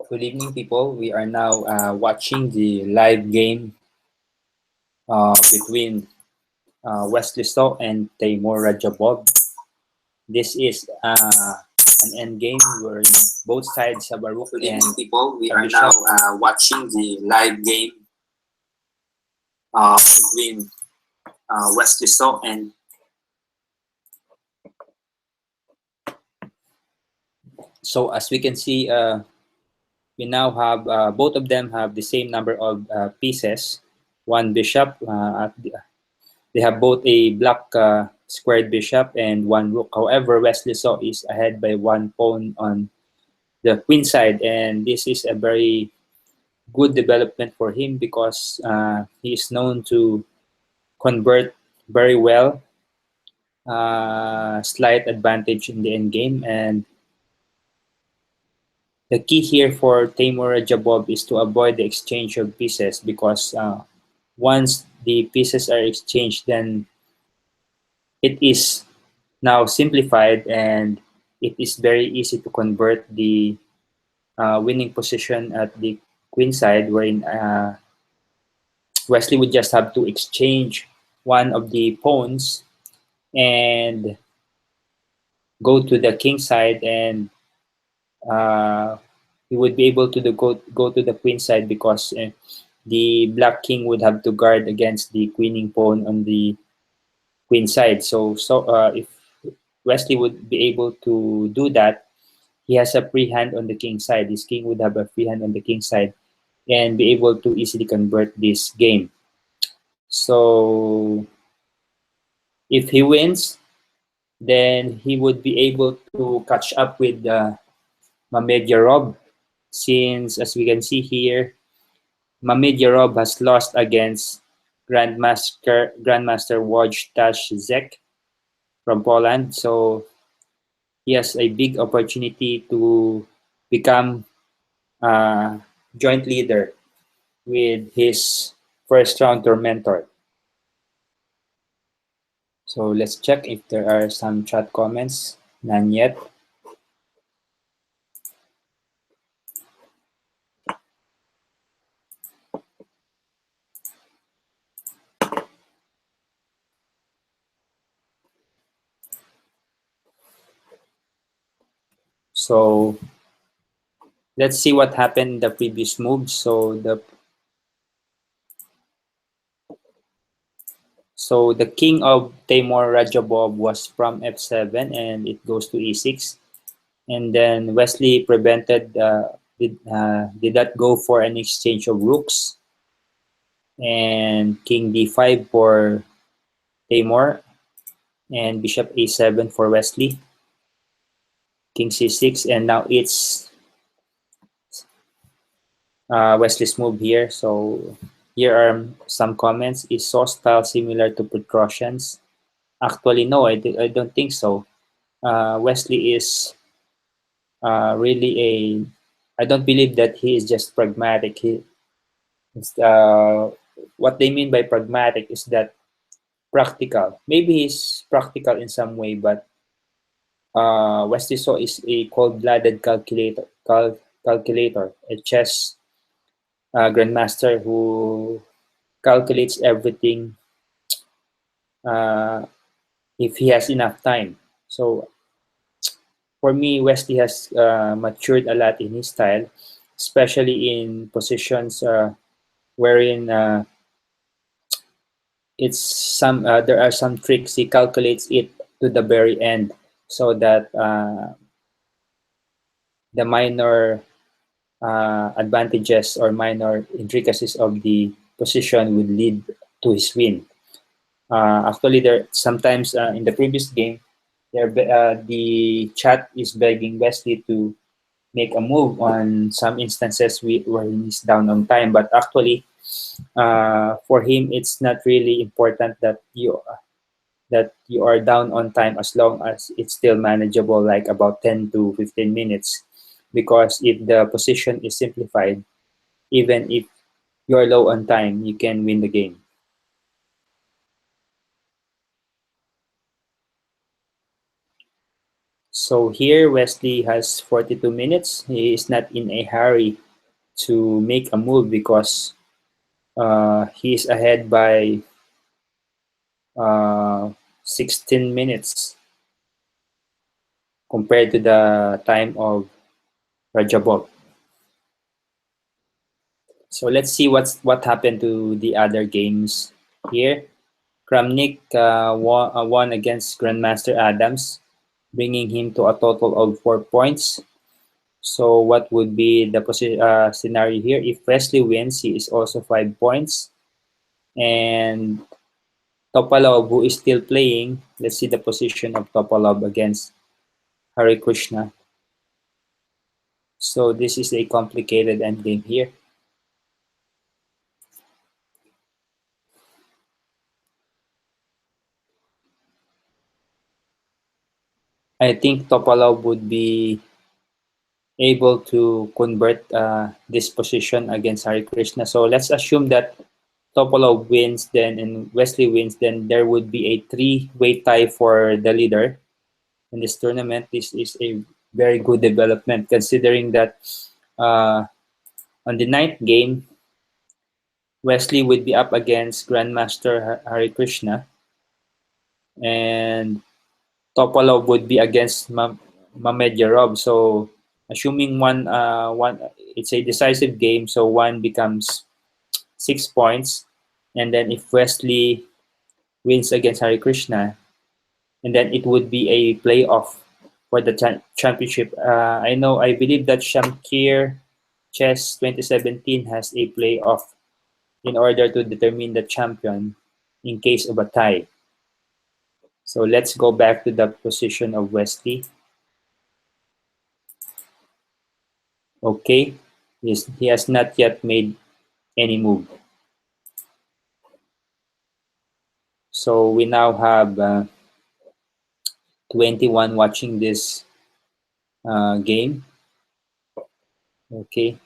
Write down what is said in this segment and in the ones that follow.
Good evening, people. We are now watching the live game between WESLEY SO and TEIMOUR RADJABOV. This is an end game where both sides have a rook Good and evening, people. We a are now bishop. watching the live game between WESLEY SO and So as we can see, we now have both of them have the same number of pieces. One bishop. They have both a black squared bishop and one rook. However, WESLEY SO is ahead by one pawn on the queen side, and this is a very good development for him because he is known to convert very well, slight advantage in the end game. And the key here for TEIMOUR RADJABOV is to avoid the exchange of pieces because once the pieces are exchanged, then it is now simplified and it is very easy to convert the winning position at the queen side, wherein WESLEY would just have to exchange one of the pawns and go to the king side, and uh, he would be able to go to the queen side because the black king would have to guard against the queening pawn on the queen side. So if WESLEY would be able to do that, he has a free hand on the king side. His king would have a free hand on the king side and be able to easily convert this game. So if he wins, then he would be able to catch up with Mamedjarov, since as we can see here, Mamedjarov has lost against Grandmaster Wojciech Zek from Poland. So he has a big opportunity to become a joint leader with his first round tormentor. So let's check if there are some chat comments. None yet. So let's see what happened in the previous move. So the king of TEIMOUR RADJABOV was from f7 and it goes to e6. And then WESLEY did not go for an exchange of rooks, and king d5 for TEIMOUR and bishop a7 for WESLEY, king c6, and now it's WESLEY's move here. So here are some comments. Is So style similar to Petrosian's? Actually, no, I don't think so. WESLEY is really a. I don't believe that he is just pragmatic. What they mean by pragmatic is that practical. Maybe he's practical in some way, but WESLEY So is a cold-blooded calculator, a chess grandmaster who calculates everything uh, if he has enough time. So for me, WESLEY has matured a lot in his style, especially in positions wherein there are some tricks. He calculates it to the very end so that the minor advantages or minor intricacies of the position would lead to his win. Actually, there sometimes in the previous game, the chat is begging WESLEY to make a move on some instances where he's down on time. But actually, for him, it's not really important that you are down on time as long as it's still manageable, like about 10 to 15 minutes. Because if the position is simplified, even if you're low on time, you can win the game. So here Wesley has 42 minutes. He is not in a hurry to make a move because he is ahead by uh, 16 minutes compared to the time of Rajabov. So let's see what happened to the other games here. Kramnik won against Grandmaster Adams, bringing him to a total of 4 points. So what would be the scenario here? If Wesley wins, he is also 5 points. And Topalov, who is still playing, let's see the position of Topalov against Hare Krishna. So this is a complicated endgame here. I think Topalov would be able to convert this position against Hare Krishna. So let's assume that Topalov wins then and Wesley wins, then there would be a three-way tie for the leader in this tournament. This is a very good development considering that uh, on the ninth game, Wesley would be up against Grandmaster Hare Krishna and Topalov would be against Mamedjarov. So assuming one it's a decisive game, so one becomes 6 points, and then if Wesley wins against Hare Krishna, and then it would be a playoff for the championship. I believe that Shamkir Chess 2017 has a playoff in order to determine the champion in case of a tie. So let's go back to the position of Wesley. Okay, he has not yet made any move. So we now have 21 watching this game. Okay.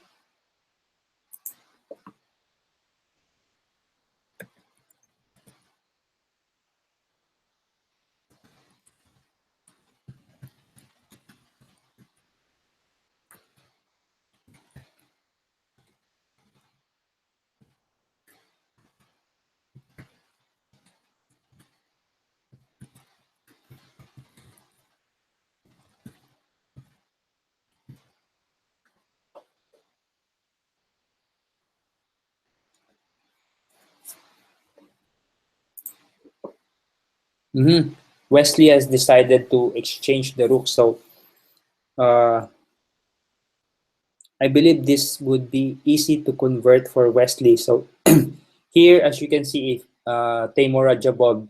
Wesley has decided to exchange the rook. So uh, I believe this would be easy to convert for Wesley. So here, as you can see, if TEIMOUR RADJABOV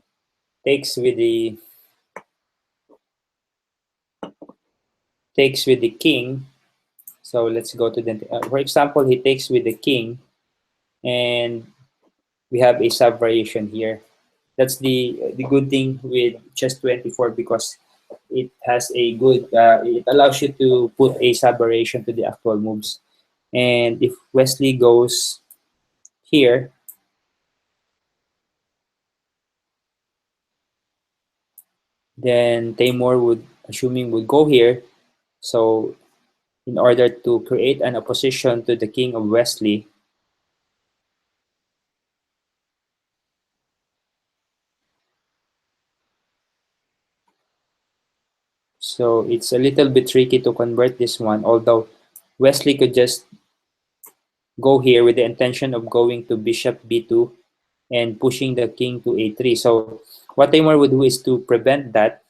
takes with the king. So let's go to the for example, he takes with the king, and we have a sub variation here. That's the good thing with chess 24 because it has a good it allows you to put a sub variation to the actual moves. And if Wesley goes here, then TEIMOUR would go here. So in order to create an opposition to the king of Wesley, so it's a little bit tricky to convert this one, although Wesley could just go here with the intention of going to bishop b2 and pushing the king to a3. So what TEIMOUR would do is to prevent that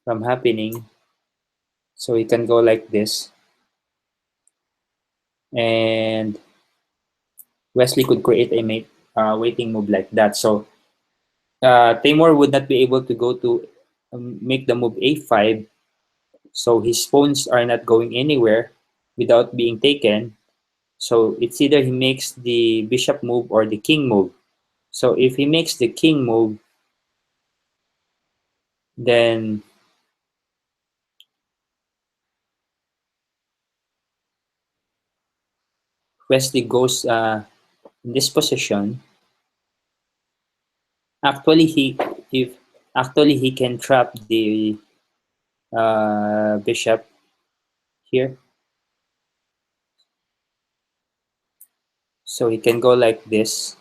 from happening. So he can go like this. And Wesley could create a waiting move like that. So TEIMOUR would not be able to go to make the move a5. So his pawns are not going anywhere without being taken. So it's either he makes the bishop move or the king move. So if he makes the king move, then Wesley goes in this position. Actually, he if actually he can trap bishop here. So he can go like this.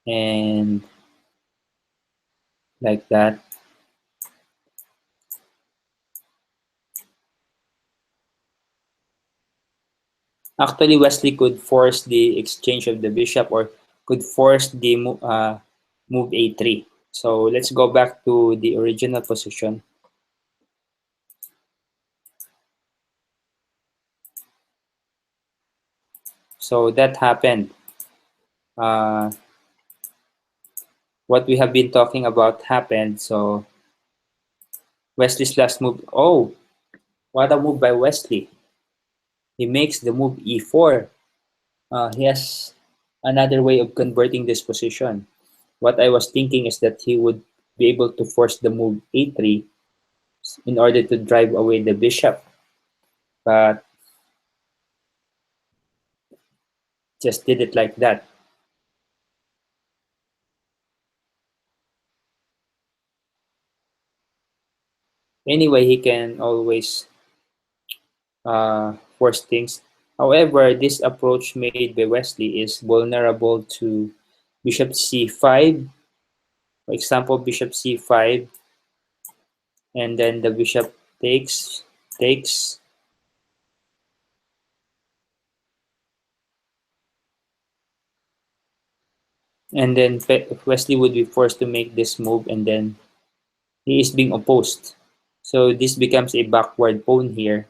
And like that. Actually, Wesley could force the exchange of the bishop or could force the move a3. So let's go back to the original position. So that happened. Uh, what we have been talking about happened. So Wesley's last move. Oh, what a move by Wesley. He makes the move e4. He has another way of converting this position. What I was thinking is that he would be able to force the move a3 in order to drive away the bishop. But just did it like that. Anyway, he can always force things. However, this approach made by Wesley is vulnerable to bishop c5. For example, bishop c5, and then the bishop takes, and then Wesley would be forced to make this move, and then he is being opposed. So this becomes a backward pawn here.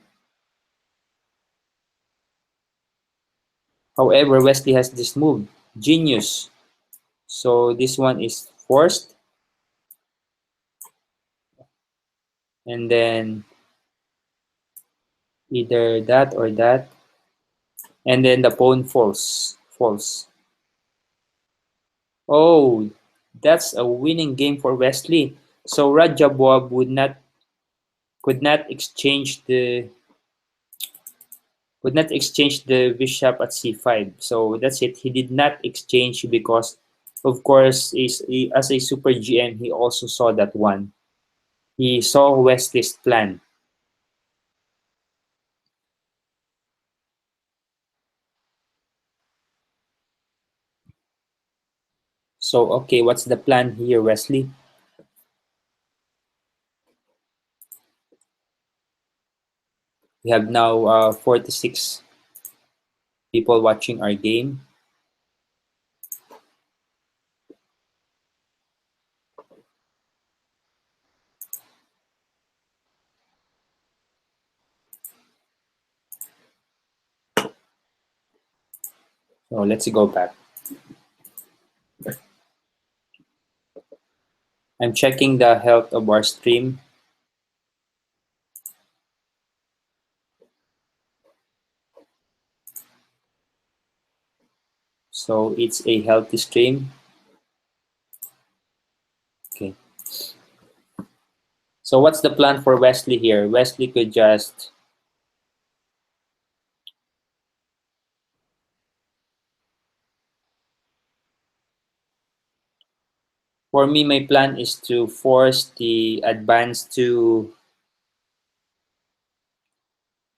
However, Wesley has this move, genius. So this one is forced, and then either that or that, and then the pawn falls. Oh, that's a winning game for Wesley. So Radjabov could not exchange the bishop at c5. So that's it. He did not exchange because, of course, as a super GM, he also saw that one. He saw Wesley's plan. So, okay, what's the plan here, Wesley? We have now 46 people watching our game. So let's go back. I'm checking the health of our stream. So it's a healthy stream. Okay. So what's the plan for Wesley here? Wesley could just for me, my plan is to force the advance to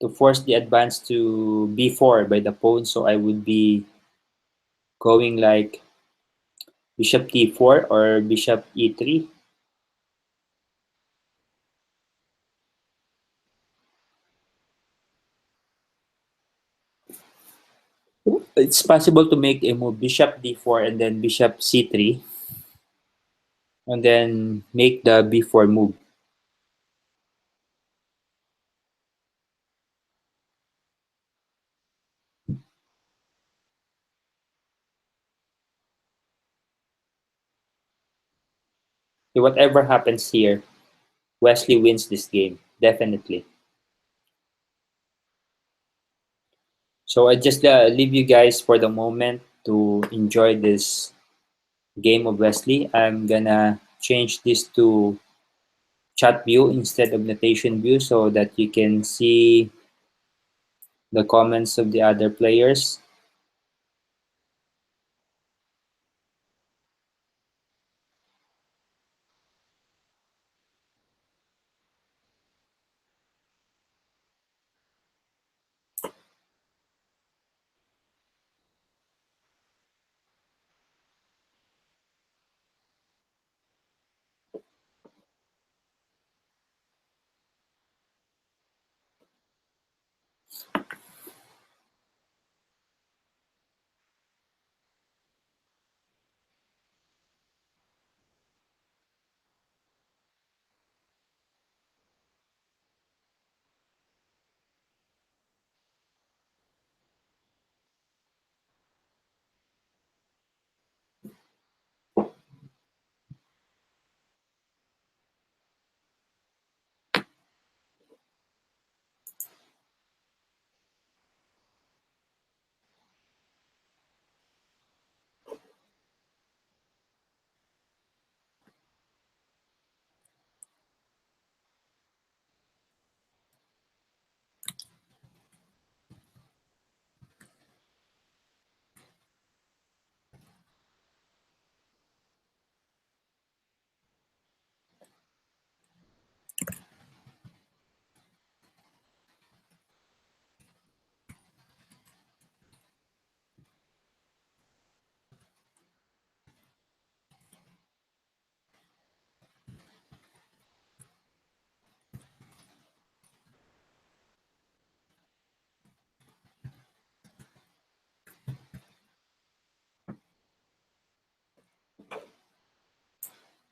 b4 by the pawn. So I would be going like bishop t4 or bishop e3. It's possible to make a move bishop d4 and then bishop c3 and then make the b4 move. So whatever happens here, Wesley wins this game, definitely. So I just leave you guys for the moment to enjoy this game of Wesley. I'm gonna change this to chat view instead of notation view so that you can see the comments of the other players.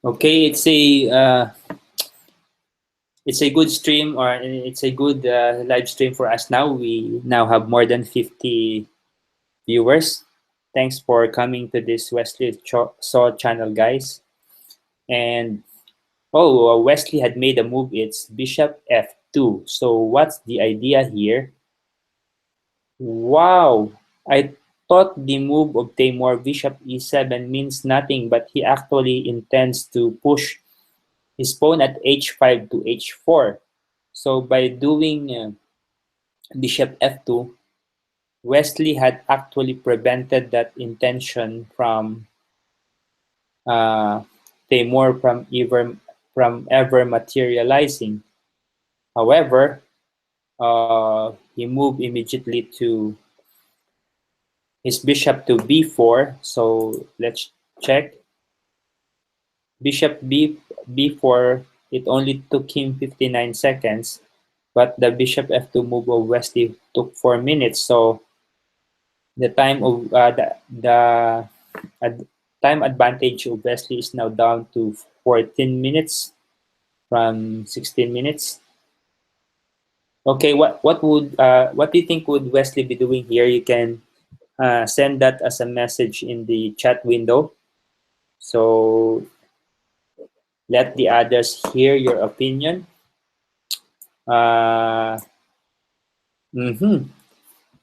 Okay, it's a good stream, or it's a good live stream for us now. We now have more than 50 viewers. Thanks for coming to this Saw channel, guys. And Wesley had made a move. It's Bishop F2. So what's the idea here? Wow! I thought the move of Timur Bishop E7 means nothing, but he actually intends to push his pawn at H5 to H4. So by doing Bishop F2, Wesley had actually prevented that intention from uh, Timur from ever materializing. However, he moved immediately to his bishop to b4. So let's check. Bishop b4. It only took him 59 seconds, but the bishop f2 move of Wesley took 4 minutes. So the time of the ad- time advantage of Wesley is now down to 14 minutes from 16 minutes. Okay, what do you think would Wesley be doing here? You can send that as a message in the chat window. So let the others hear your opinion. Uh, mhm.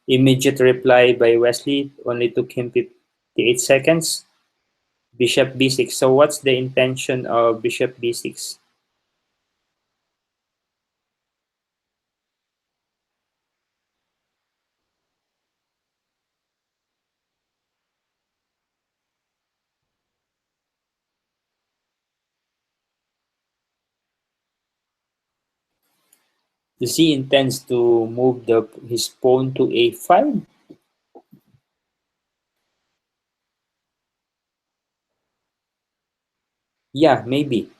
Immediate reply by Wesley only took him 58 seconds. Bishop b6. So what's the intention of bishop b6? Does he intends to move his pawn to a5? Yeah, maybe.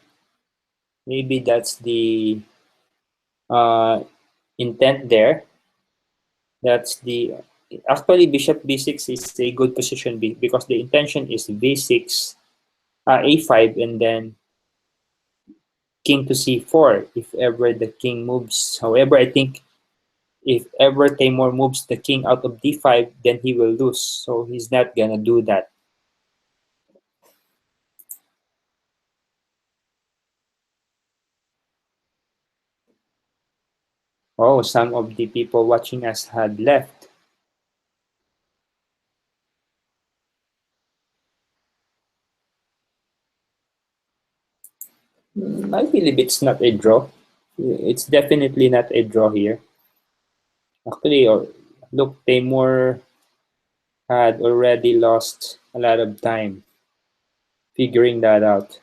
Maybe that's the uh, intent there. That's the actually bishop b6 is a good position because the intention is b6, a5, and then king to c4 if ever the king moves. However, I think if ever Timur moves the king out of d5, then he will lose. So he's not gonna do that. Oh, some of the people watching us had left. I believe it's not a draw. It's definitely not a draw here. Actually, look, Timur had already lost a lot of time figuring that out.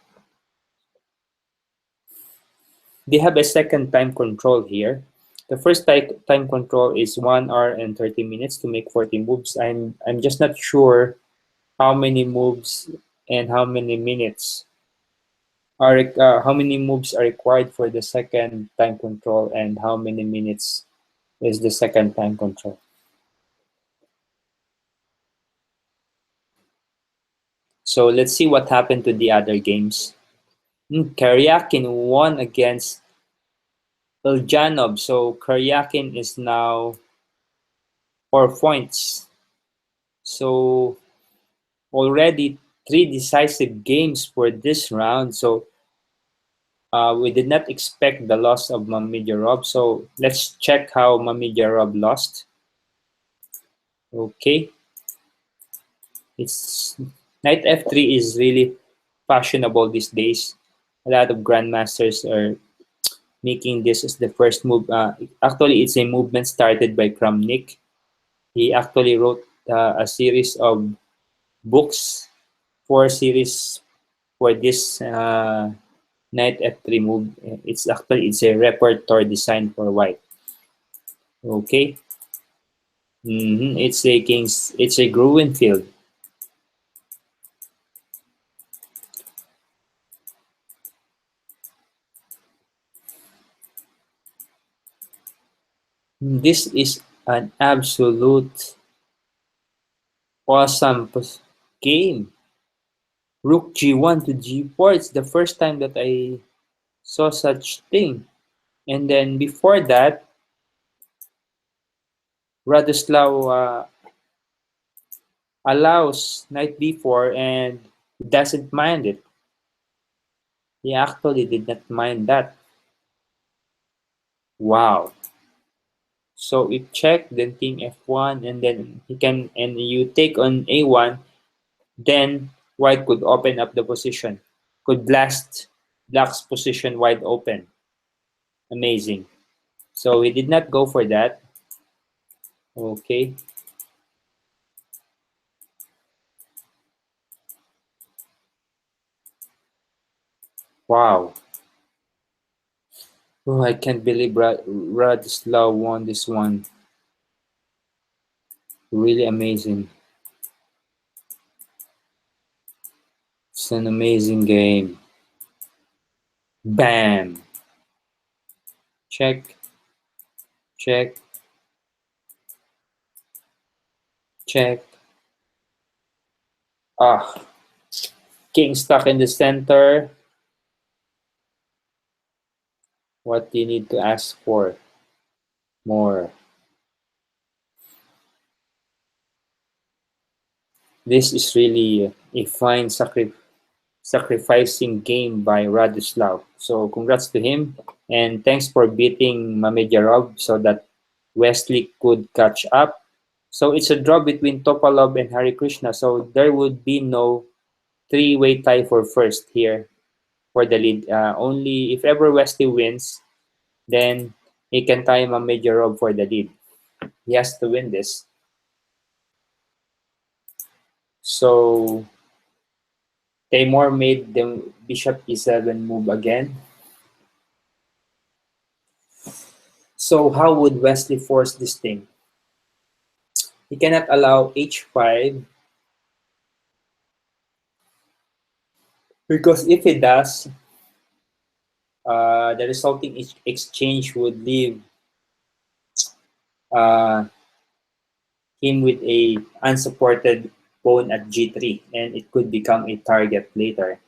They have a second time control here. The first time control is 1 hour and 30 minutes to make 40 moves. I'm just not sure how many moves and how many moves are required for the second time control and how many minutes is the second time control. So let's see what happened to the other games. Karyakin won against Iljanov. So Karyakin is now 4 points. So already three decisive games for this round. So we did not expect the loss of Mamidjarov. So let's check how Mamidjarov lost. Okay, it's knight f3 is really fashionable these days. A lot of grandmasters are making this as the first move. Actually, it's a movement started by Kramnik. He actually wrote a series of books, 4 series for this knight f3 move. It's a repertoire designed for white. Okay, it's a Gruenfield. This is an absolute awesome game. Rook g1 to g4. It's the first time that I saw such thing. And then before that, Radoslaw allows knight b4 and doesn't mind it. He actually did not mind that. Wow. So if check, then king f1, and then he can, and you take on a1, then white could open up the position, could blast black's position wide open. Amazing. So he did not go for that. Okay. Wow. Oh, I can't believe Radislav won this one. Really amazing. It's an amazing game. Bam. Check, check, check. Ah, king stuck in the center. What do you need to ask for? More. This is really a fine sacrificing game by Radislav. So congrats to him, and thanks for beating Mamedjarov so that Wesley could catch up. So it's a draw between Topalov and Hari Krishna. So there would be no three-way tie for first here for the lead. Only if ever Wesley wins, then he can tie Mamedjarov for the lead. He has to win this. So Teimur made the bishop e7 move again. So how would Wesley force this thing? He cannot allow h5 because if he does, the resulting exchange would leave uh, him with a unsupported pawn at g3, and it could become a target later.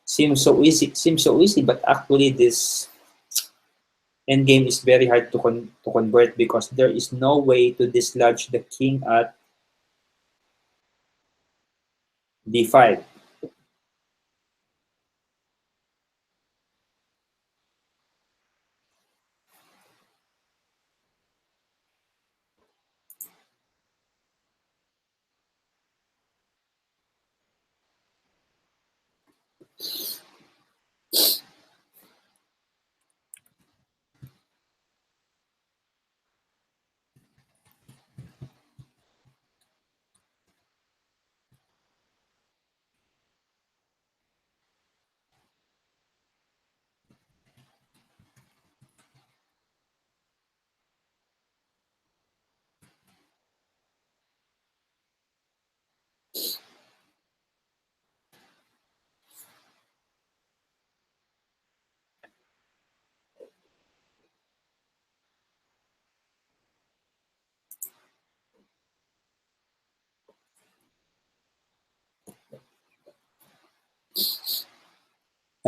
Seems so easy, but actually this endgame is very hard to convert because there is no way to dislodge the king at d5.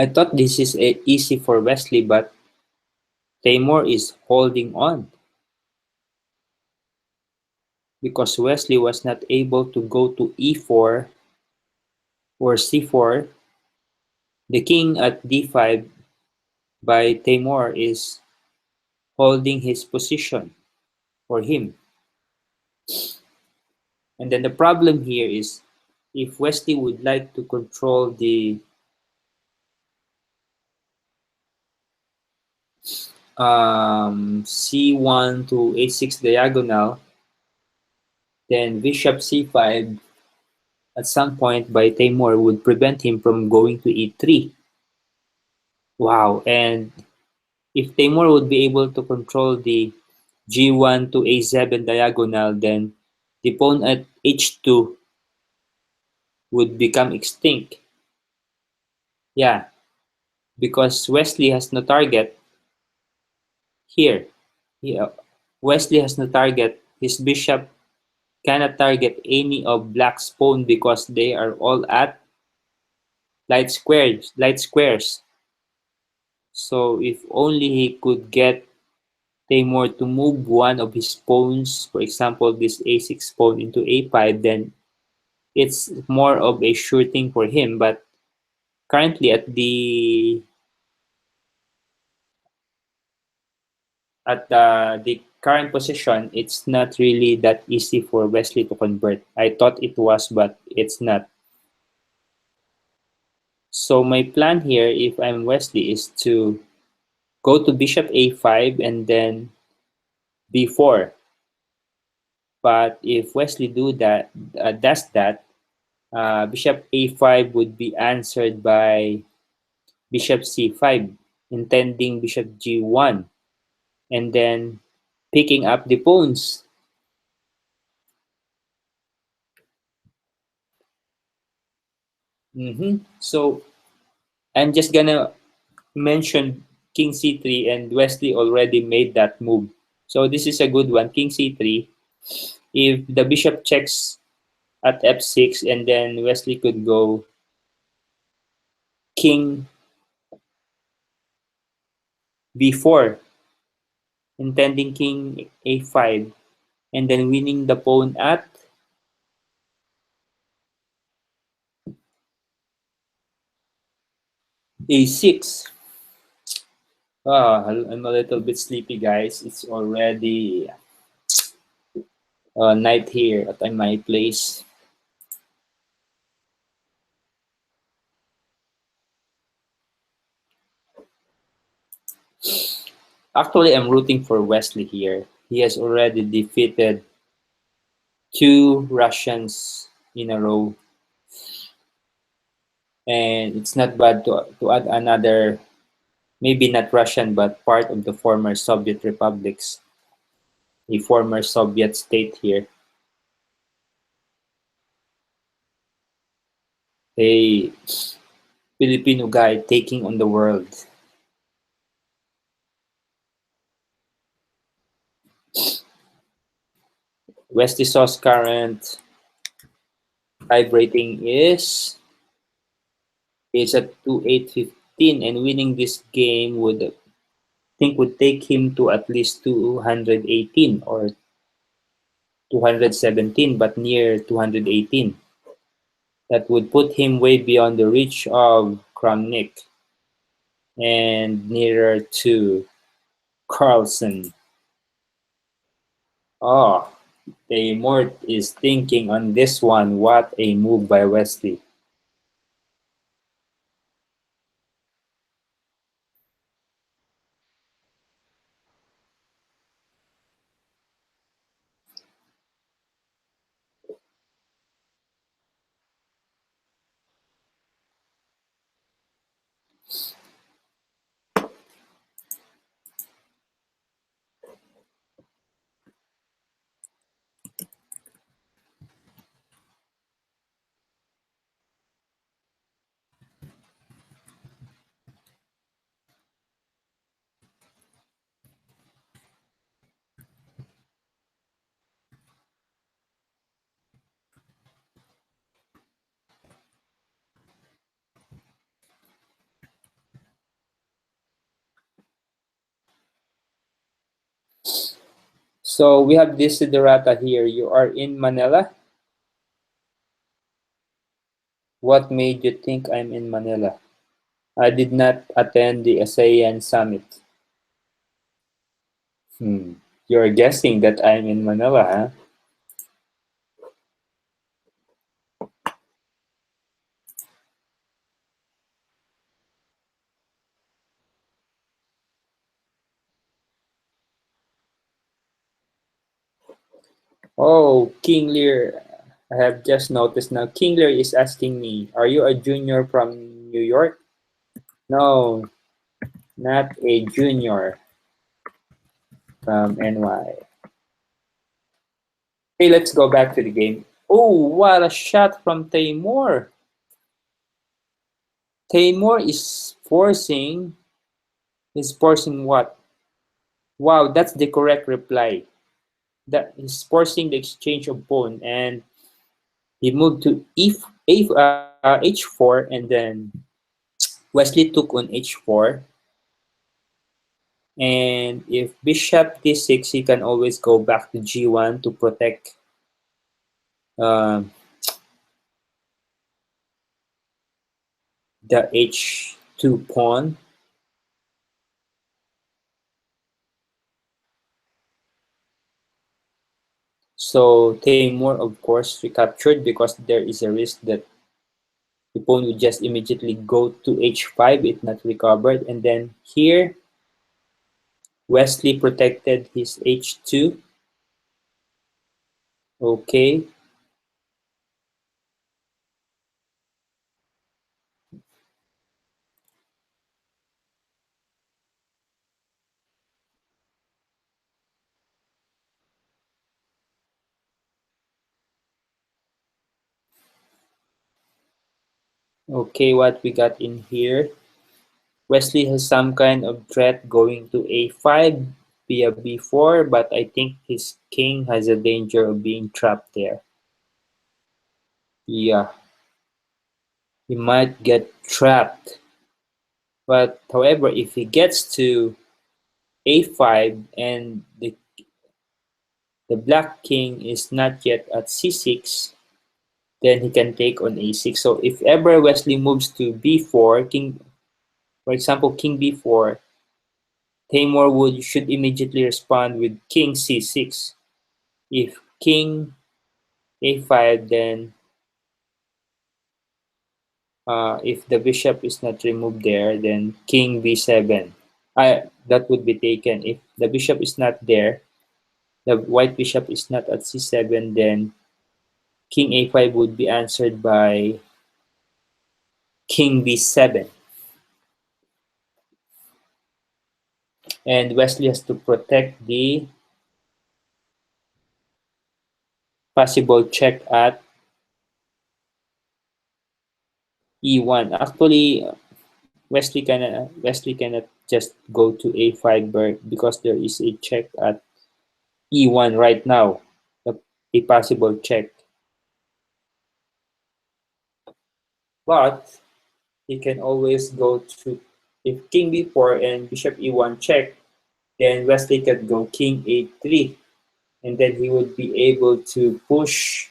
I thought this is easy for Wesley, but Teimur is holding on because Wesley was not able to go to e4 or c4. The king at d5 by Teimur is holding his position for him. And then the problem here is if Wesley would like to control the c1 to a6 diagonal, then bishop c5 at some point by Teimur would prevent him from going to e3. Wow, and if Teimur would be able to control the g1 to a7 diagonal, then the pawn at h2 would become extinct. Yeah, because Wesley has no target here. Yeah, Wesley has no target. His bishop cannot target any of black's pawn because they are all at light squares. So if only he could get Timur to move one of his pawns, for example, this a6 pawn into a5, then it's more of a sure thing for him. But currently at the current position, it's not really that easy for Wesley to convert. I thought it was, but it's not. So my plan here, if I'm Wesley, is to go to bishop a5 and then b4. But if Wesley does that, bishop a5 would be answered by bishop c5, intending bishop g1, and then picking up the pawns. So I'm just gonna mention king c3, and Wesley already made that move. So this is a good one, king c3. If the bishop checks at f6, and then Wesley could go king b4, intending king a5, and then winning the pawn at a6. I'm a little bit sleepy, guys. It's already night here at my place. Actually, I'm rooting for Wesley here. He has already defeated two Russians in a row, and it's not bad to add another, maybe not Russian, but part of the former Soviet republics, a former Soviet state here. A Filipino guy taking on the world. Wesley So's current live rating is at 2815, and winning this game would take him to at least 218 or 217, but near 218. That would put him way beyond the reach of Kramnik and nearer to Carlsen. Oh, Taymor is thinking on this one. What a move by Wesley. So we have this Siddhartha here. You are in Manila. What made you think I'm in Manila? I did not attend the ASEAN summit. You're guessing that I'm in Manila, huh? Oh, King Lear. I have just noticed now. King Lear is asking me, are you a junior from New York? No, not a junior from NY. Hey, let's go back to the game. Oh, what a shot from Taymor. Taymor is forcing what? Wow, that's the correct reply. that is forcing the exchange of pawn, and he moved to h4, and then Wesley took on h4. And if bishop d6, he can always go back to g1 to protect uh, the h2 pawn. So Timur, of course, recaptured because there is a risk that the pawn would just immediately go to h5 if not recovered. And then here, Wesley protected his h2. Okay. Okay, what we got in here? Wesley has some kind of threat going to a5 via b4, but I think his king has a danger of being trapped there. Yeah, he might get trapped. But however, if he gets to a5 and the black king is not yet at c6, then he can take on a6. So if ever Wesley moves to b4, king, for example, king b4, Timur should immediately respond with king c6. If king a5, then if the bishop is not removed there, then king b7. That would be taken. If the bishop is not there, the white bishop is not at c7, then king a5 would be answered by king b7. And Wesley has to protect the possible check at e1. Actually, Wesley cannot just go to a5 because there is a check at e1 right now, a possible check. But he can always go to, if king b4 and bishop e1 check, then Wesley can go king a3, and then he would be able to push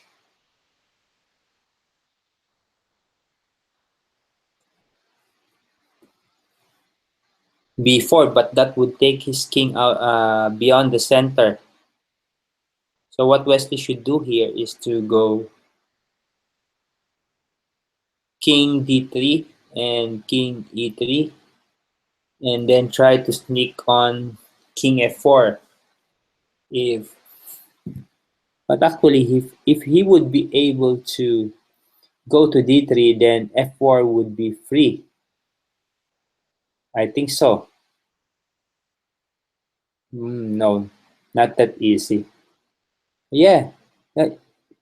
b4, but that would take his king out beyond the center. So what Wesley should do here is to go king d3 and king e3, and then try to sneak on king f4. If But actually, if he would be able to go to d3, then f4 would be free. I think so. No, not that easy. Yeah,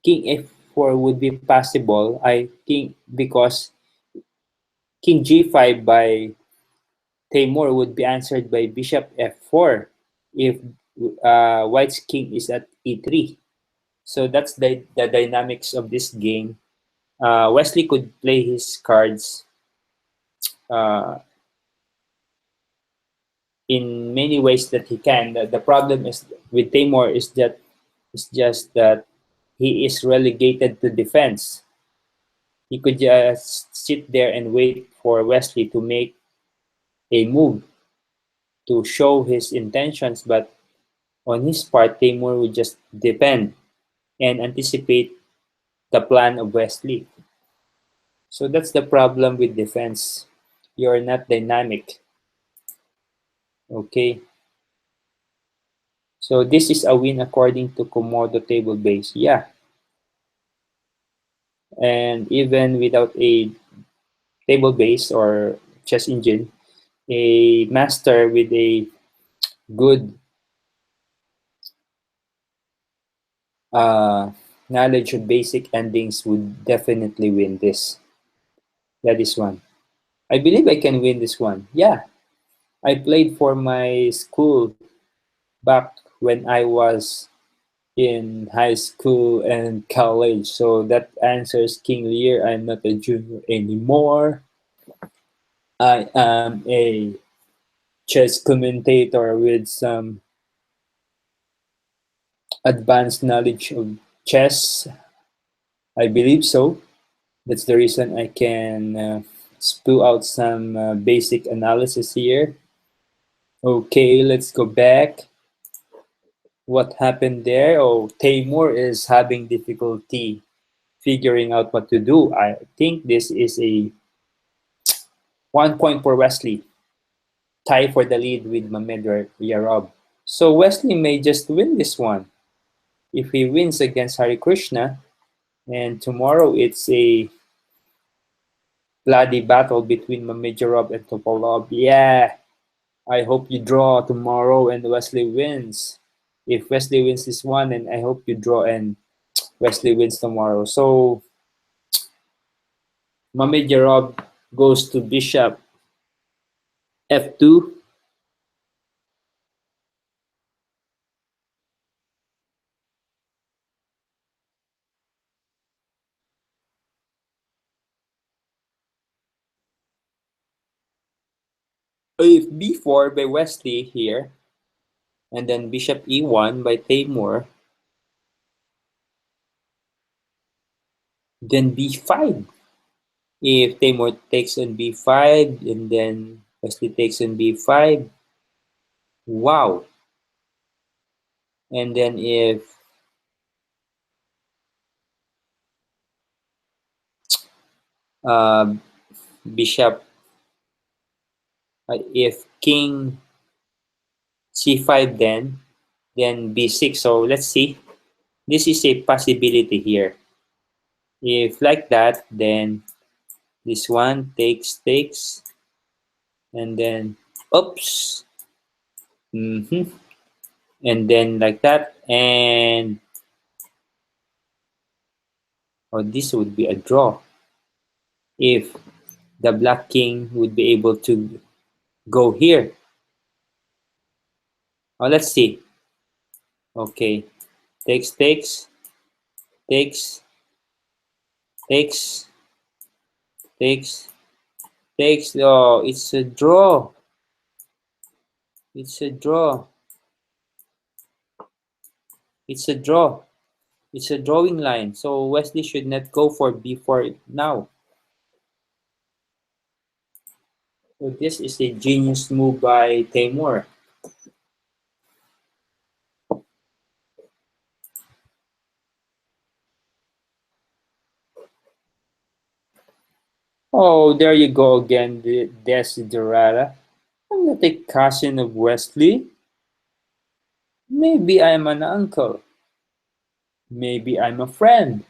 king f4 would be possible. I think because king g5 by Timur would be answered by bishop f4 if white's king is at e3. So that's the dynamics of this game. Wesley could play his cards uh, in many ways that he can. The problem is with Timur is just that he is relegated to defense. He could just sit there and wait for Wesley to make a move to show his intentions, but on his part, Timur would just depend and anticipate the plan of Wesley. So that's the problem with defense. You're not dynamic. Okay. So this is a win according to Komodo table base. Yeah. And even without a table base or chess engine, a master with a good uh, knowledge of basic endings would definitely win this. That is one. I believe I can win this one. Yeah. I played for my school back when I was in high school and college. So that answers King Lear. I'm not a junior anymore. I am a chess commentator with some advanced knowledge of chess. I believe so. That's the reason I can spew out some basic analysis here. Okay, let's go back. What happened there? Oh, Teimur is having difficulty figuring out what to do. I think this is a 1 point for Wesley. Tie for the lead with Mehmed Yarab. So Wesley may just win this one. If he wins against Hari Krishna, and tomorrow it's a bloody battle between Mehmed Yarab and Topalov. Yeah, I hope you draw tomorrow and Wesley wins. If Wesley wins this one, and I hope you draw and Wesley wins tomorrow. So Mehmed Yarab goes to Bishop F2. If B4 by Wesley here, and then Bishop E1 by Teimur, then B5. If Teimur takes on B5, and then Wesley takes on B5, wow. And then if uh, Bishop, if King C5 then B6. So let's see. This is a possibility here. If like that, then this one takes, and then oops, and then like that, and oh, this would be a draw if the black king would be able to go here. Oh, let's see. Okay, takes, takes, takes, takes. Oh, it's a draw. It's a draw. It's a draw. It's a drawing line. So Wesley should not go for B4 now. So this is a genius move by Teimur. Oh, there you go again, Desiderata. I'm not a cousin of Wesley. Maybe I'm an uncle. Maybe I'm a friend.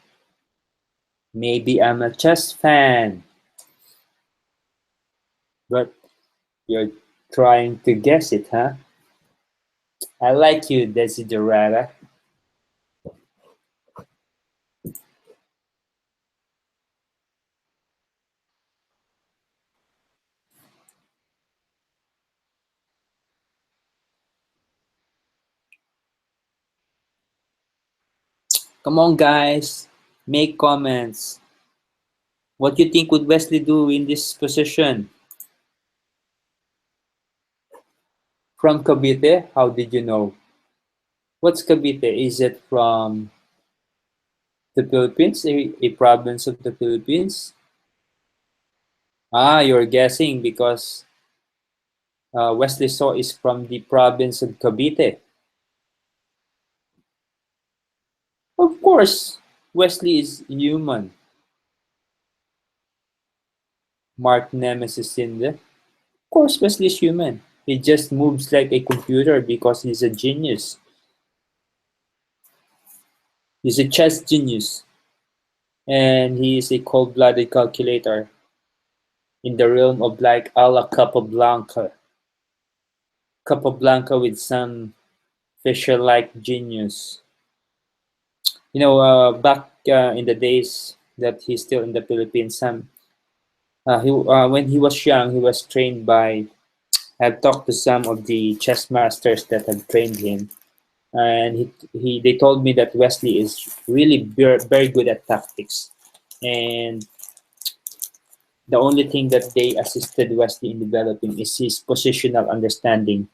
Maybe I'm a chess fan. But you're trying to guess it, huh? I like you, Desiderata. Come on, guys. Make comments. What do you think would Wesley do in this position? From Cavite? How did you know? What's Cavite? Is it from the Philippines? A province of the Philippines? Ah, you're guessing because Wesley So is from the province of Cavite. Of course, Wesley is human. Mark Nemesis in there. Of course, Wesley is human. He just moves like a computer because he's a genius. He's a chess genius. And he is a cold-blooded calculator in the realm of like a la Capablanca. Capablanca with some Fisher-like genius. You know, back in the days that he's still in the Philippines, when he was young, he was trained by. I've talked to some of the chess masters that have trained him. and they told me that Wesley is really very good at tactics, and the only thing that they assisted Wesley in developing is his positional understanding,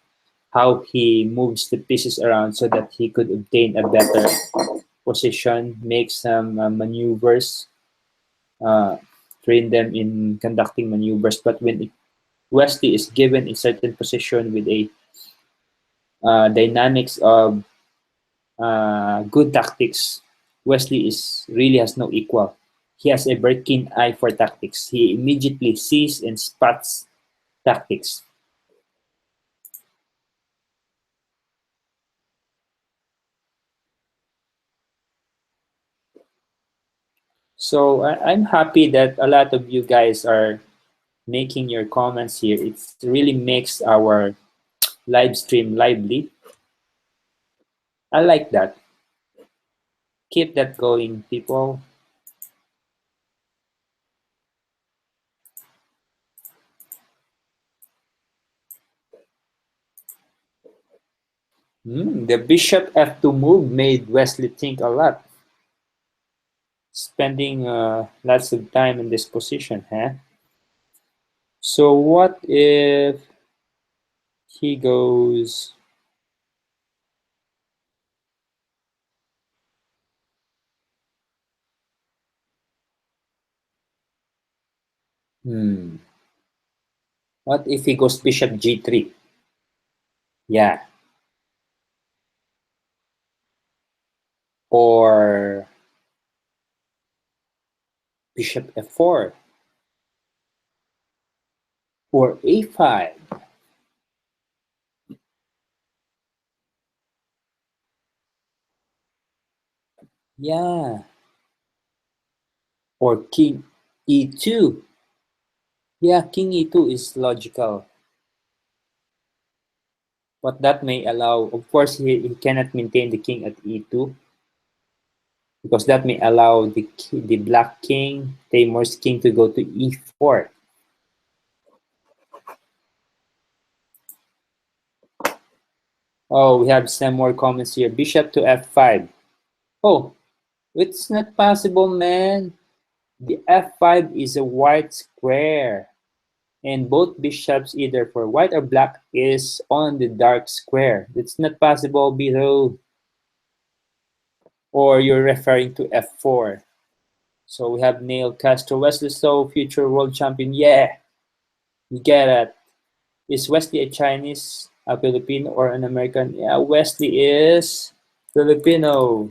how he moves the pieces around so that he could obtain a better position, make some maneuvers, uh, train them in conducting maneuvers. But when Wesley is given a certain position with a dynamics of good tactics, Wesley is really has no equal. He has a very keen eye for tactics. He immediately sees and spots tactics. So I'm happy that a lot of you guys are making your comments here. It really makes our live stream lively. I like that. Keep that going, people. The bishop f2 move made Wesley think a lot, spending lots of time in this position, huh? So what if he goes? Hmm. What if he goes bishop g3? Yeah. Or bishop f4 or a5. Yeah. Or king e2. Yeah, king e2 is logical. But that may allow, of course, he cannot maintain the king at e2 because that may allow the black king, Teimur's king, to go to e4. Oh, we have some more comments here. Bishop to f5. Oh, it's not possible, man. The f5 is a white square, and both bishops, either for white or black, is on the dark square. It's not possible, Biro. Or you're referring to f4. So we have Neil Castro, Wesley So, future world champion. Yeah, we get it. Is Wesley a Chinese, a Filipino, or an American? Yeah, Wesley is Filipino.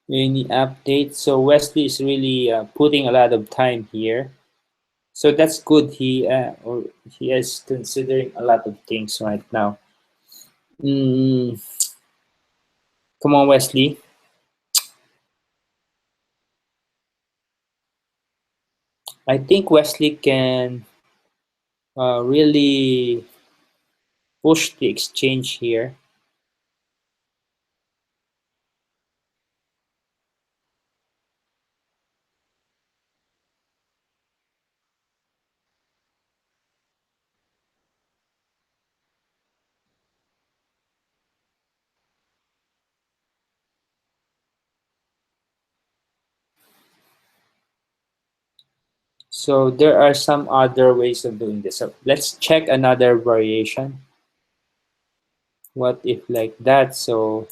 Any updates? So Wesley is really putting a lot of time here. So that's good. He is considering a lot of things right now. Mm, come on, Wesley. I think Wesley can really push the exchange here. So there are some other ways of doing this. So let's check another variation. What if like that? So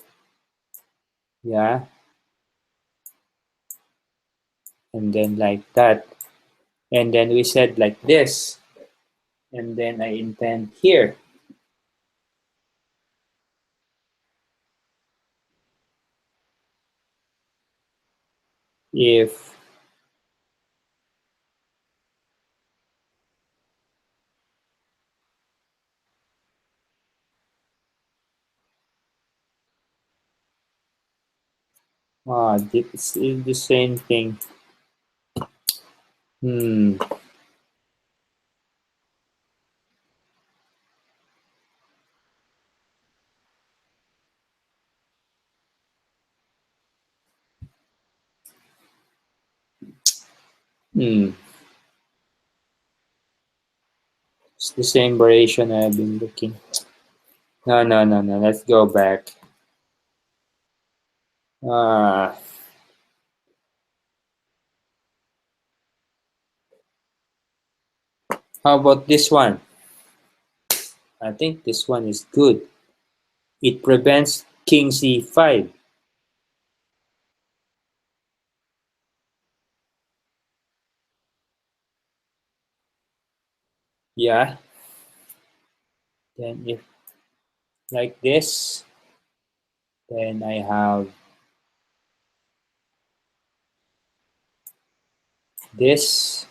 yeah, and then like that. And then we said like this. And then I intend here. If It's the same thing. Hmm. Hmm. It's the same variation I've been looking. No, no, no, no. Let's go back. Ah, how about this one? I think this one is good. It prevents king c5. Yeah. Then if like this, then I have this.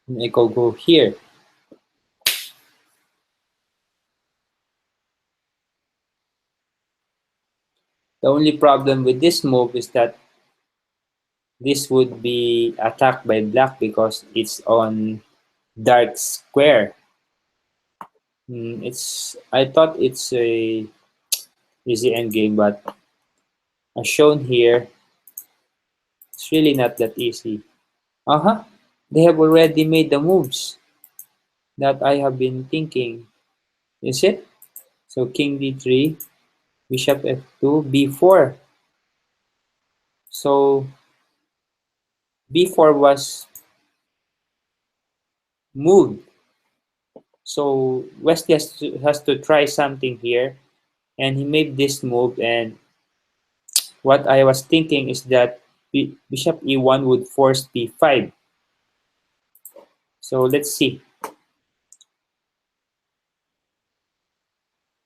And I go here. The only problem with this move is that this would be attacked by black because it's on dark square. I thought it's a easy endgame, but as shown here, it's really not that easy. Uh-huh. They have already made the moves that I have been thinking. Is it? So king d3, bishop f2, b4. So b4 was moved. So Wesley has to try something here, and he made this move. And what I was thinking is that bishop e1 would force b5. So let's see.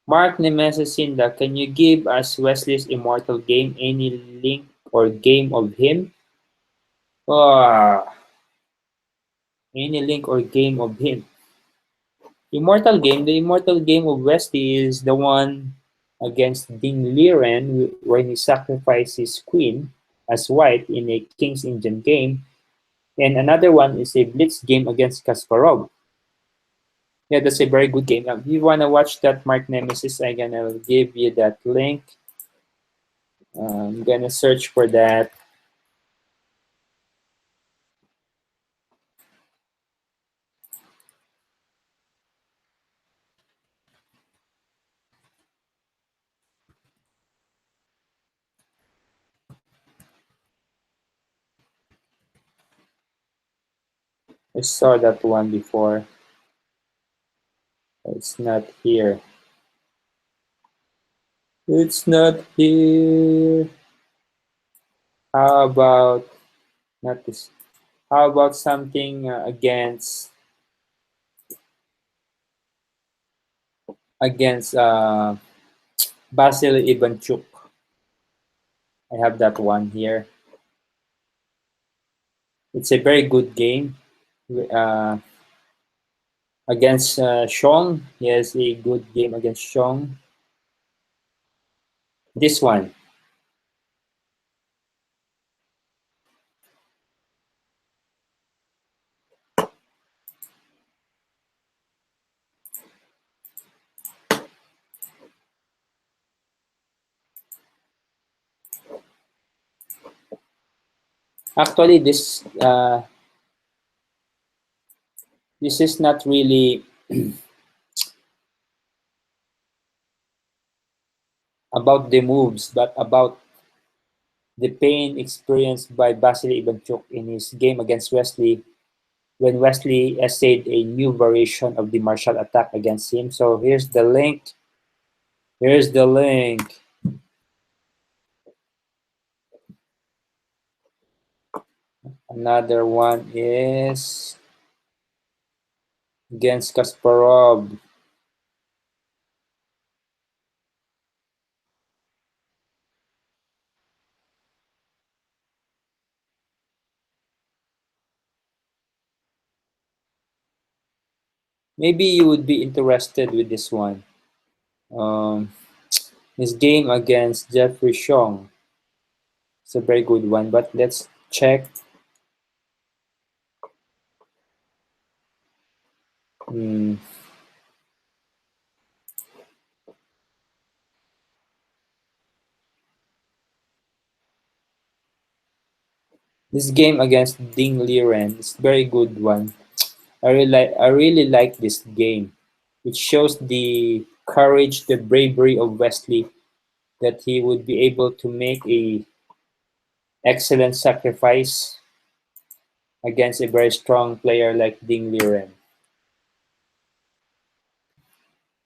Mark Nemesis-Sinda, can you give us Wesley's immortal game? Any link or game of him? Ah, any link or game of him? Immortal game. The immortal game of Wesley is the one against Ding Liren when he sacrificed his queen as white in a King's Indian game. And another one is a blitz game against Kasparov. Yeah, that's a very good game. If you want to watch that, Mark Nemesis, I'm going to give you that link. I'm going to search for that. I saw that one before. It's not here. It's not here. How about not this? How about something against Basil Ivanchuk? I have that one here. It's a very good game. Uh, against Shong, he has a good game against Shong. This one, actually, this is not really about the moves, but about the pain experienced by Vasily Ivanchuk in his game against Wesley when Wesley essayed a new variation of the martial attack against him. So here's the link. Here's the link. Another one is against Kasparov. Maybe you would be interested with this one. Um, his game against Jeffrey Shong. It's a very good one, but let's check. Hmm, this game against Ding Liren is a very good one. I really like this game. It shows the courage, the bravery of Wesley that he would be able to make a excellent sacrifice against a very strong player like Ding Liren.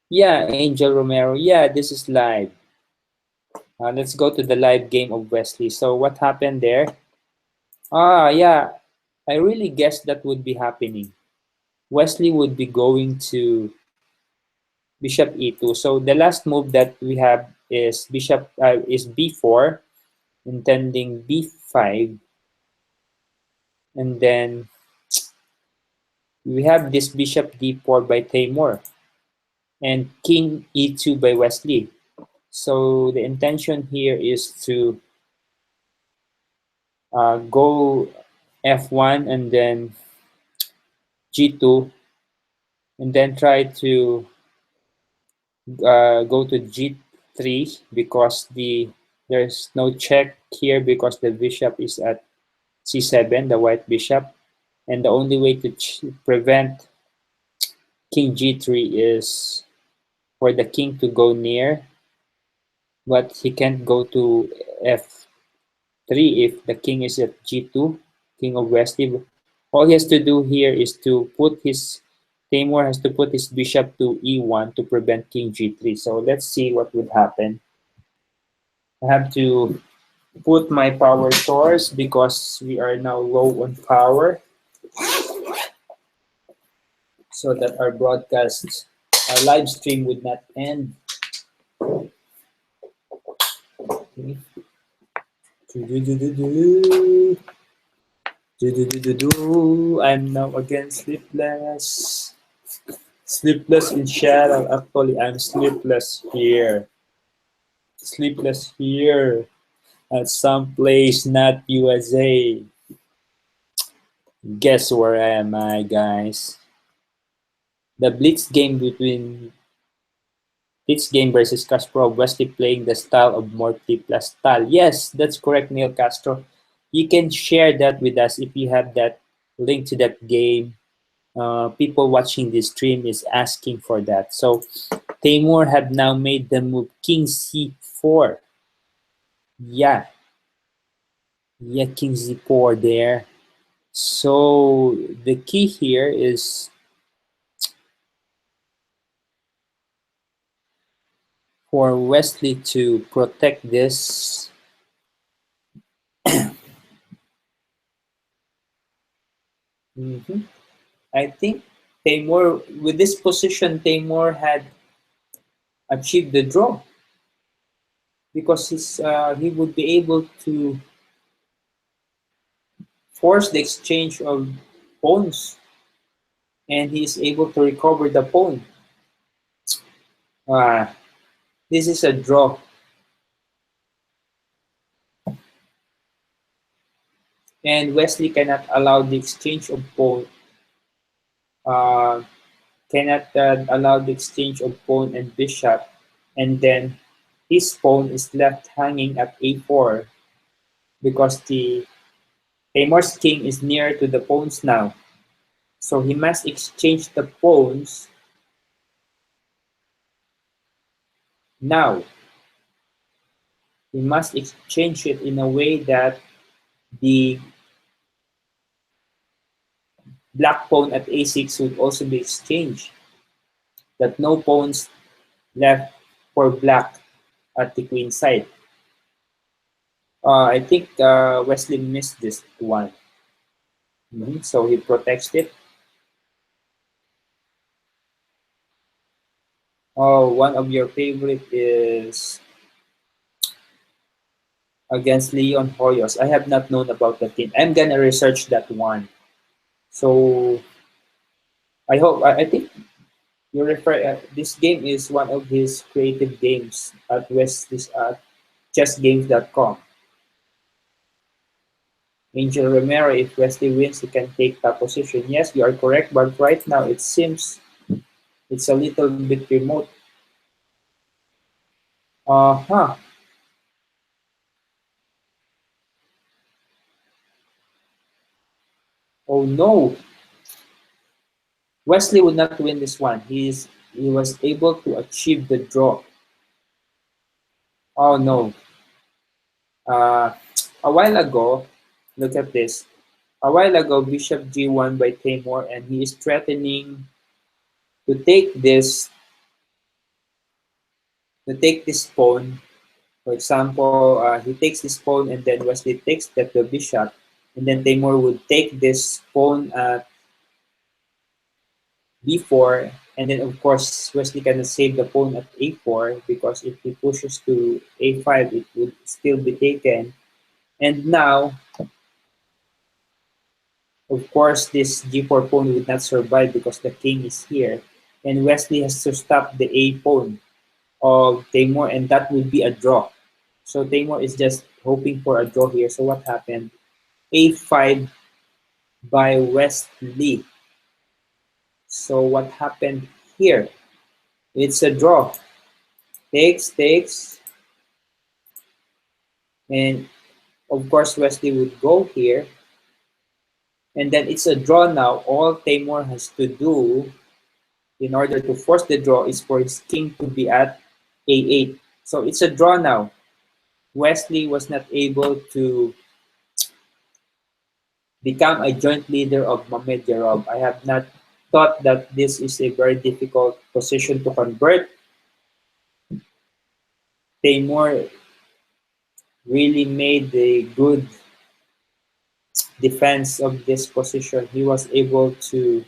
Yeah, Angel Romero. Yeah, this is live. Let's go to the live game of Wesley. So what happened there? Yeah, I really guessed that would be happening. Wesley would be going to Bishop E2. So the last move that we have is B4, intending B5, and then we have this Bishop D4 by Timur and King E2 by Wesley. So the intention here is to go F1 and then G2, and then try to go to G3 because there's no check here because the bishop is at C7, the white bishop, and the only way to prevent King G3 is for the king to go near, but he can't go to F3 if the king is at G2, King of Wesley. All he has to do here is to put his Timur has to put his bishop to E1 to prevent King G3. So let's see what would happen. I have to put my power source because we are now low on power so that our broadcast, our live stream would not end. Okay. I'm now again sleepless. Sleepless in Seattle. Actually, I'm sleepless here. Sleepless here at some place not USA. Guess where am I, guys? The Blitz game versus Kasparov, Wesley playing the style of Morty plus style. Yes, that's correct, Neil Castro. You can share that with us if you have that link to that game. People watching this stream is asking for that. So Timur have now made the move King C4. Yeah, yeah, King Z4 there. So the key here is for Wesley to protect this. Mhm. I think Timur, with this position, Timur had achieved the draw because he would be able to force the exchange of pawns and he is able to recover the pawn. Uh, this is a draw. And Wesley cannot allow the exchange of pawn. Uh, cannot allow the exchange of pawn and bishop, and then his pawn is left hanging at a4 because the Timur's king is near to the pawns now. So he must exchange the pawns now. He must exchange it in a way that the black pawn at a6 would also be exchanged. That no pawns left for black at the queen side. I think Wesley missed this one. So he protects it. Oh, one of your favorite is against Leon Hoyos. I have not known about that team. I'm gonna research that one. So I hope I think You refer this game is one of his creative games at Wesley's at chessgames.com. Angel Romero, if Wesley wins, he can take top position. Yes, you are correct, but right now it seems it's a little bit remote. Uh-huh. Oh no. Wesley would not win this one. He was able to achieve the draw. Oh no. Uh, a while ago, look at this. A while ago, Bishop G1 by Timur, and he is threatening to take this pawn. For example, he takes this pawn, and then Wesley takes that the bishop, and then Timur would take this pawn at b4, and then of course Wesley cannot save the pawn at a4 because if he pushes to a5, it would still be taken. And now, of course, this g4 pawn would not survive because the king is here, and Wesley has to stop the a pawn of Timur, and that will be a draw. So Timur is just hoping for a draw here. So what happened? A5 by Wesley. So what happened here? It's a draw. Takes, takes, and of course Wesley would go here. And then it's a draw now. All Timur has to do in order to force the draw is for his king to be at a8. So it's a draw now. Wesley was not able to become a joint leader of Mehmed Jarab. I have not thought that this is a very difficult position to convert. Timur really made a good defense of this position. He was able to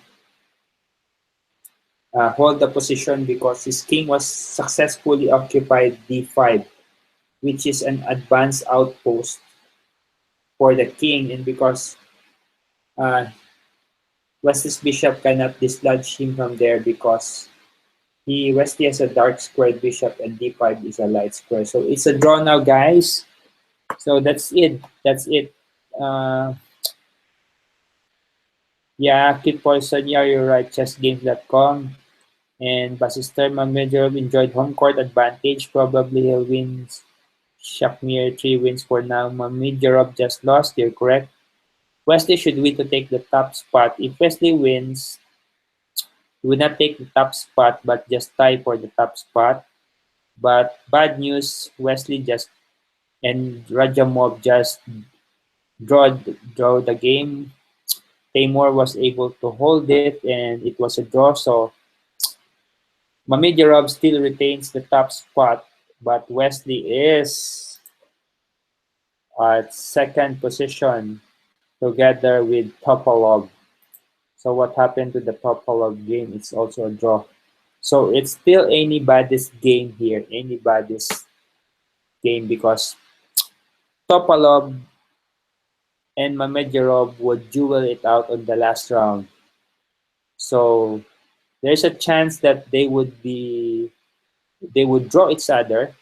hold the position because his king was successfully occupied d5, which is an advanced outpost for the king, and because uh, Wesley's bishop cannot dislodge him from there because Wesley has a dark squared bishop and d5 is a light square. So it's a draw now, guys. So that's it. That's it. Uh, yeah, Kid Poison, yeah, you're right. Chessgames.com. And Basister Magmedov enjoyed home court advantage. Probably he'll win Shamkir 3 wins for now. Mamidjarov just lost. You're correct. Wesley should win to take the top spot. If Wesley wins, he would not take the top spot but just tie for the top spot. But bad news, Wesley just and Rajamov just draw the game. Timur was able to hold it and it was a draw. So Mamidjarov still retains the top spot, but Wesley is at second position together with Topalov. So what happened to the Topalov game? It's also a draw. So it's still anybody's game here, anybody's game because Topalov and Mamedjarov would duel it out on the last round. So there's a chance that they would draw each other,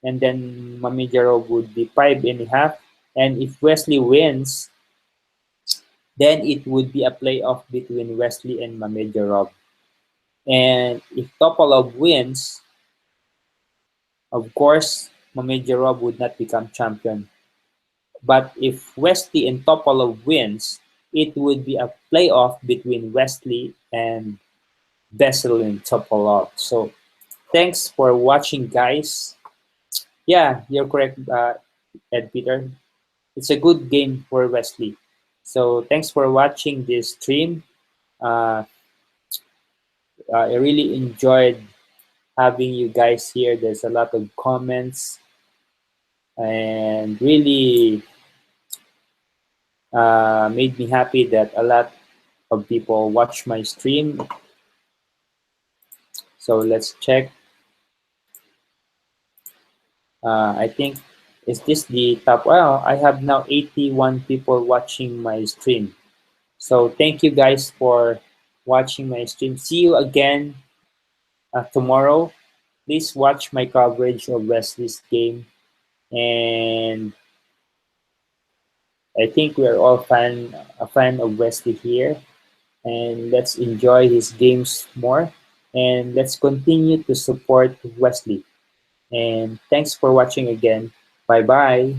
and then Mamedjarov would be 5.5. And if Wesley wins, then it would be a playoff between Wesley and Mamedjarov. And if Topalov wins, of course, Mamedjarov would not become champion. But if Wesley and Topalov wins, it would be a playoff between Wesley and Vesely and Topalov. So thanks for watching, guys. Yeah, you're correct, Ed Peter. It's a good game for Wesley. So thanks for watching this stream. Uh, I really enjoyed having you guys here. There's a lot of comments and really made me happy that a lot of people watch my stream. So let's check. I think, is this the top? Well, I have now 81 people watching my stream. So thank you guys for watching my stream. See you again tomorrow, please watch my coverage of Wesley's game. And I think we are all a fan of Wesley here. And let's enjoy his games more. And let's continue to support Wesley. And thanks for watching again. Bye bye.